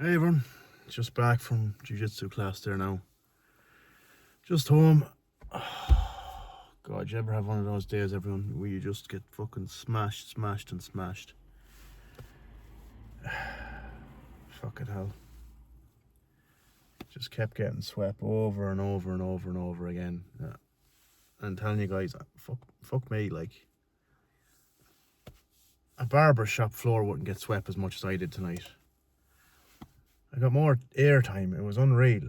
Hey everyone, just back from jiu-jitsu class there now. Just home. God, you ever have one of those days, everyone, where you just get fucking smashed. Fucking hell. Just kept getting swept over and over again. And telling you guys, fuck me, like, a barber shop floor wouldn't get swept as much as I did tonight. I got more air time. It was unreal.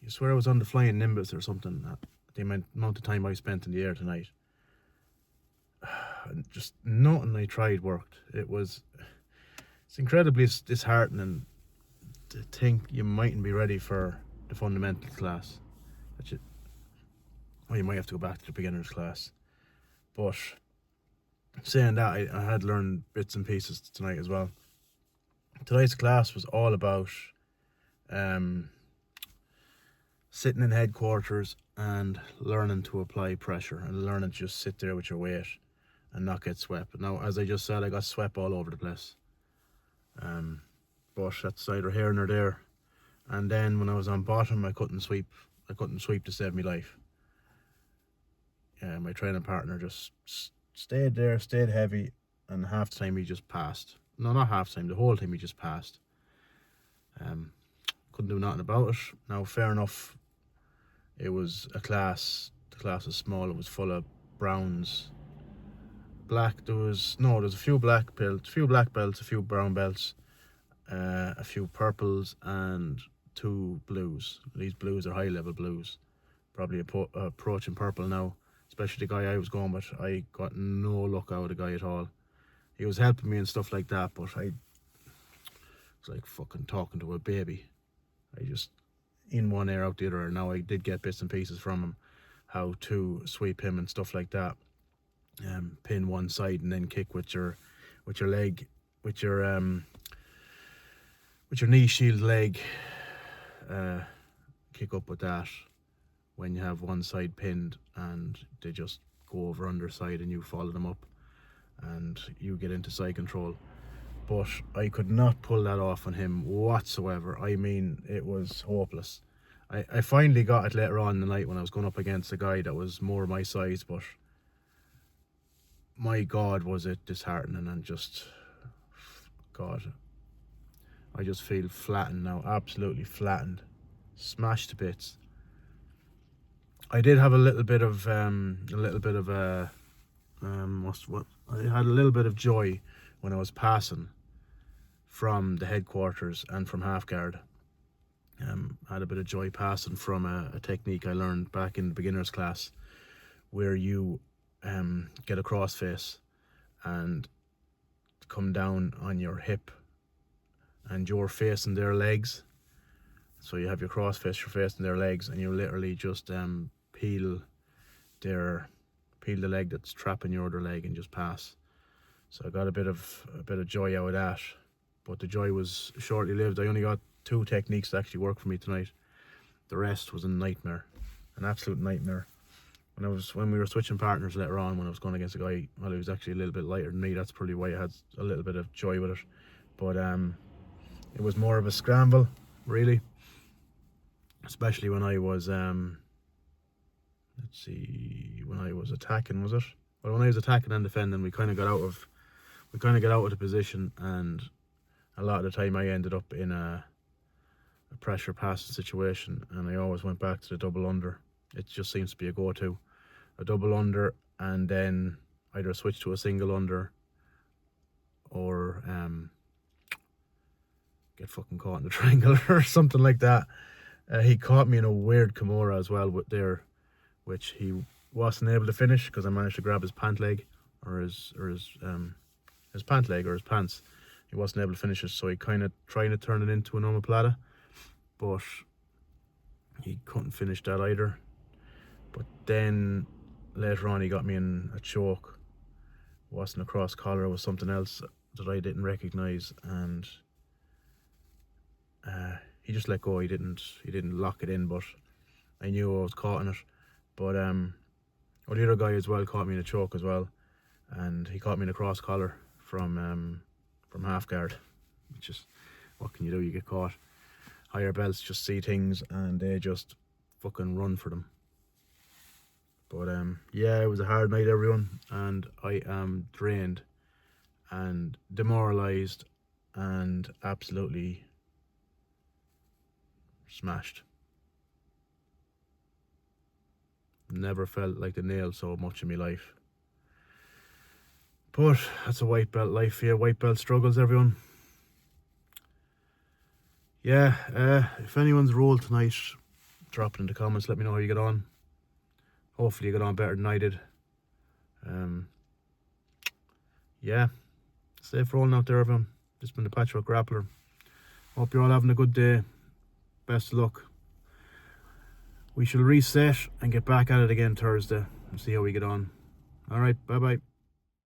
You swear I was on the flying Nimbus or something. The amount of time I spent in the air tonight. Just nothing I tried worked. It's incredibly disheartening to think you mightn't be ready for the fundamental class. You might have to go back to the beginner's class. But saying that, I had learned bits and pieces tonight as well. Tonight's class was all about sitting in headquarters and learning to apply pressure and learning to just sit there with your weight and not get swept. Now, as I just said, I got swept all over the place. But that's neither here nor there. And then when I was on bottom, I couldn't sweep to save my life. My training partner just stayed there, stayed heavy, and half the time he just passed. No, not half the time, the whole time he just passed. Couldn't do nothing about it. Now, fair enough, it was a class. The class was small. It was full of browns. Black. There was a few black belts, a few brown belts, a few purples, and 2 blues. These blues are high level blues, probably approaching purple now. Especially the guy I was going with, I got no luck out of the guy at all. He was helping me and stuff like that, but I was like fucking talking to a baby. I just in one ear out the other. Now I did get bits and pieces from him, how to sweep him and stuff like that. Pin one side and then kick with your leg, with your knee shield leg. Kick up with that when you have one side pinned and they just go over underside and you follow them up and you get into side control. But I could not pull that off on him whatsoever. I mean, it was hopeless. I finally got it later on in the night when I was going up against a guy that was more my size, but my God, was it disheartening. And just, God, I just feel flattened now, absolutely flattened, smashed to bits. I did have a little bit of I had a little bit of joy when I was passing from the headquarters and from half guard. I had a bit of joy passing from a technique I learned back in the beginner's class, where you get a crossface and come down on your hip and you're facing their legs. So you have your crossface, you're facing their legs, and you literally just peel the leg that's trapping your other leg and just pass. So I got a bit of joy out of that, but the joy was shortly lived. I only got 2 techniques that actually worked for me tonight. The rest was a nightmare, an absolute nightmare. When we were switching partners later on, when I was going against a guy, well, he was actually a little bit lighter than me. That's probably why I had a little bit of joy with it. But it was more of a scramble, really. Especially when I was when I was attacking, was it? Well, when I was attacking and defending, we kind of got out of the position, and a lot of the time I ended up in a pressure passing situation, and I always went back to the double under. It just seems to be a go-to, a double under, and then either switch to a single under or get fucking caught in the triangle or something like that. He caught me in a weird Kimura as well which he wasn't able to finish because I managed to grab his pant leg or his pant leg or his pants. He wasn't able to finish it, so he kind of tried to turn it into an omoplata, but he couldn't finish that either. But then later on he got me in a choke. It wasn't a cross collar, it was something else that I didn't recognize, and he just let go. He didn't lock it in, but I knew I was caught in it. But the other guy as well caught me in a choke as well, and he caught me in a cross collar from half guard, which is, what can you do? You get caught. higher belts just see things and they just fucking run for them. But yeah, it was a hard night, everyone, and I am drained and demoralized and absolutely smashed. Never felt like the nail so much in my life. But that's a white belt life here. White belt struggles, everyone. Yeah, if anyone's rolled tonight, drop it in the comments. Let me know how you get on. Hopefully you get on better than I did. Yeah, safe rolling out there, everyone. This has been the Patchwork Grappler. Hope you're all having a good day. Best of luck. We shall reset and get back at it again Thursday and see how we get on. Alright, bye bye.